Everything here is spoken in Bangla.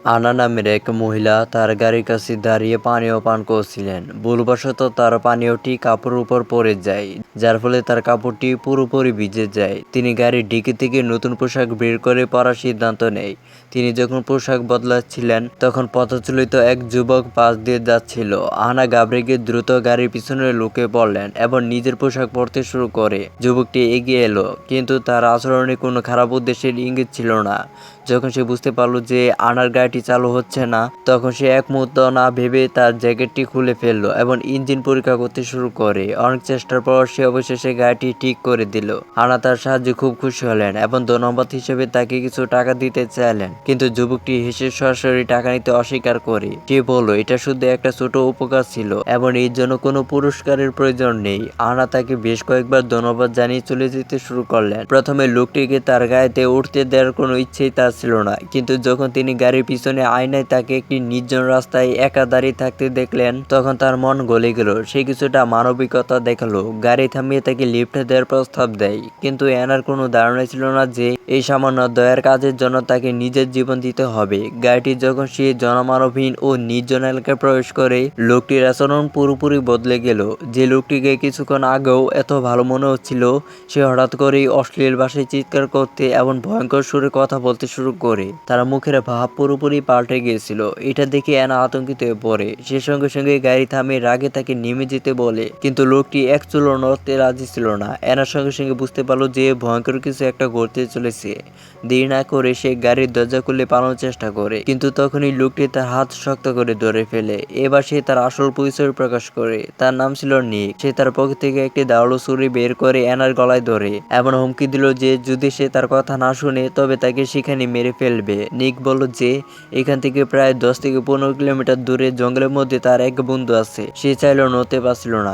আনা নামের এক মহিলা তার গাড়ির কাছে দাঁড়িয়ে পানীয় পান করছিলেন। ভুলবশত তার পানীয়টি কাপড়ের উপর পড়ে যায়, যার ফলে তার কাপড়টি পুরোপুরি ভিজে যায়। তিনি গাড়ির ডিকি থেকে নতুন পোশাক বের করে পরার সিদ্ধান্ত নেয়। তিনি যখন পোশাক বদলাচ্ছিলেন তখন পথচালিত এক যুবক পাশ দিয়ে যাচ্ছিল। আনা ঘাবড়ে গিয়ে দ্রুত গাড়ির পিছনে লুকিয়ে পড়লেন এবং নিজের পোশাক পরতে শুরু করে। যুবকটি এগিয়ে এলো, কিন্তু তার আচরণে কোনো খারাপ উদ্দেশ্যের ইঙ্গিত ছিল না। যখন সে বুঝতে পারল যে আনার গাড়িটি চালু হচ্ছে না, তখন সে এক মুহূর্ত না ভেবে তার জ্যাকেটটি খুলে ফেললো এবং ইঞ্জিন পরীক্ষা করতে শুরু করে। অনেক চেষ্টার পর সে অবশেষে গাড়িটি ঠিক করে দিল। আনা তার সাহায্যে খুব খুশি হলেন এবং ধন্যবাদ হিসেবে তাকে কিছু টাকা দিতে চাইলেন, কিন্তু যুবকটি হেসে সরাসরি টাকা নিতে অস্বীকার করে। সে বলল এটা শুধু একটা ছোট উপকার ছিল এবং এর জন্য কোনো পুরস্কারের প্রয়োজন নেই। আনা তাকে বেশ কয়েকবার ধন্যবাদ জানিয়ে চলে যেতে শুরু করলেন। প্রথমে লোকটিকে তার গাড়িতে উঠতে দেওয়ার কোনো ইচ্ছেই তার ছিল না, কিন্তু যখন তিনি গাড়ির পিছনে আয়নায় তাকে একটি নির্জন রাস্তায় একা দাঁড়িয়ে থাকতে দেখলেন, তখন তার মন গলে গেল। সে কিছুটা মানবিকতা দেখালো, গাড়ি থামিয়ে তাকে লিফট দেওয়ার প্রস্তাব দেয়। কিন্তু অ্যানার কোনো ধারণা ছিল না যে এই সামান্য দয়ার কাজের জন্য তাকে নিজের জীবন দিতে হবে। গাড়িটি যখন সে জনমানবহীন ও নির্জন এলাকায় প্রবেশ করে, লোকটির আচরণ পুরোপুরি বদলে গেল। যে লোকটিকে কিছুক্ষণ আগেও এত ভালো মনে হচ্ছিল, সে হঠাৎ করেই অশ্লীল ভাষায় চিৎকার করতে এবং ভয়ঙ্কর সুরে কথা বলতে শুরু করে। তার মুখের ভাব পুরোপুরি পাল্টে গিয়েছিল। এটা দেখে অ্যানা আতঙ্কিত হয়ে পড়ে। সে সঙ্গে সঙ্গে গাড়ি থামিয়ে রাগে তাকে নেমে যেতে বলে, কিন্তু লোকটি এক চুলো নড়তে রাজি ছিল না। অ্যানার সঙ্গে সঙ্গে বুঝতে পারলো যে ভয়ঙ্কর কিছু একটা ঘটতে চলেছে। দেরি না করে সে গাড়ির দরজা খুলে পালানোর চেষ্টা করে, কিন্তু তখনই লোকটি তার হাত শক্ত করে ধরে ফেলে। এবার সে তার আসল পরিচয় প্রকাশ করে। তার নাম ছিল নিক। সে তার পকেট থেকে একটি ধারালো ছুরি বের করে অ্যানার গলায় ধরে এবং হুমকি দিল যে যদি সে তার কথা না শুনে তবে তাকে সেখানে মেরে ফেলবে। নিক বলল যে এখান থেকে প্রায় 10 থেকে 15 কিলোমিটার দূরে জঙ্গলের মধ্যে তার এক বন্ধু আছে। সে চাইলেও নড়তে পারছিল না।